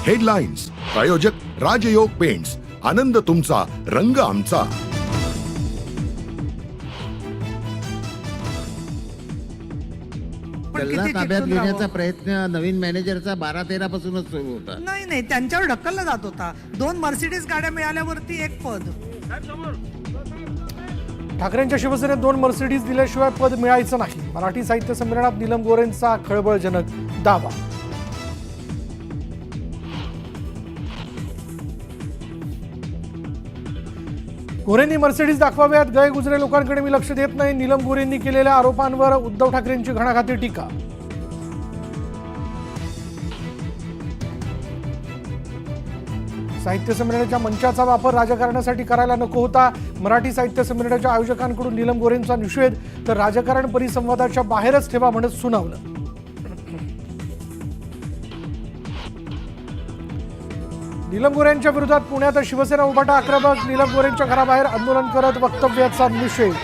Headlines प्रायोजक राजयोग paints, आनंद तुमचा, रंग आमचा. त्याला ताब्यात घेण्याचा प्रयत्न नवीन मॅनेजरचा 12-13 पासूनच सुरू होता. नाही त्यांच्यावर ढकलला जात होता. 2 मर्सिडीज गाड्या मिळाल्यावरती एक पद. ठाकरेंच्या शिवसेनेत 2 मर्सिडीज दिल्याशिवाय पद मिळायचं नाही. मराठी साहित्य संमेलनात नीलम गोरेंचा खळबळजनक दावा. गोरेंनी मर्सिडीज दाखवाव्यात, गैरगुजरे लोकांकडे मी लक्ष देत नाही. नीलम गोरेंनी केलेल्या आरोपांवर उद्धव ठाकरेंची घणाघाती टीका. साहित्य संमेलनाच्या मंचाचा वापर राजकारणासाठी करायला नको होता. मराठी साहित्य संमेलनाच्या आयोजकांकडून नीलम गोरेंचा निषेध, तर राजकारण परिसंवादाच्या बाहेरच ठेवा म्हणत सुनावलं. नीलम गोरेंच्या विरोधात पुण्यात शिवसेना उभाटा आक्रमक. नीलम गोरेंच्या घराबाहेर आंदोलन करत वक्तव्याचा निषेध.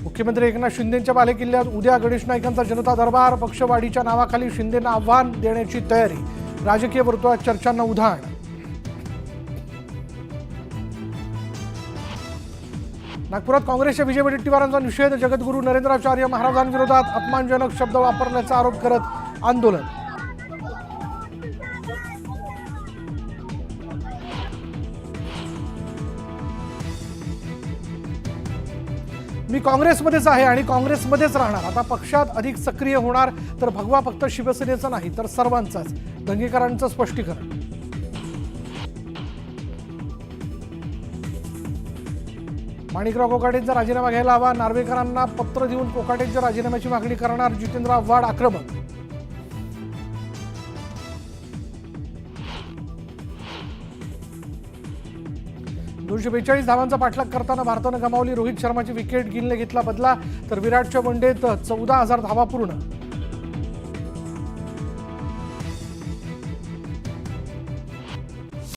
मुख्यमंत्री एकनाथ शिंदेंच्या बालेकिल्ल्यात उद्या गणेश नाईकांचा जनता दरबार. पक्षवाढीच्या नावाखाली शिंदेंना आव्हान देण्याची तयारी. राजकीय वर्तुळात चर्चांना उधाण. नागपुरात काँग्रेसच्या विजय वडेट्टीवारांचा निषेध. जगद्गुरू नरेंद्राचार्य महाराजांविरोधात अपमानजनक शब्द वापरल्याचा आरोप करत आंदोलन. मी काँग्रेसमध्येच आहे आणि काँग्रेसमध्येच राहणार. आता पक्षात अधिक सक्रिय होणार, तर भगवा फक्त शिवसेनेचा नाही तर सर्वांचाच. दंगेकरांचं स्पष्टीकरण. माणिकराव कोकाटेंचा राजीनामा घ्यायला हवा. नार्वेकरांना पत्र देऊन कोकाटेंच्या राजीनाम्याची मागणी करणार जितेंद्र आव्हाड आक्रमक. दोनशे 42 धावांचा पाठलाग करताना भारतानं गमावली. रोहित शर्माची विकेट, गिलने घेतला बदला, तर विराटच्या वनडेत 14,000 धावा पूर्ण.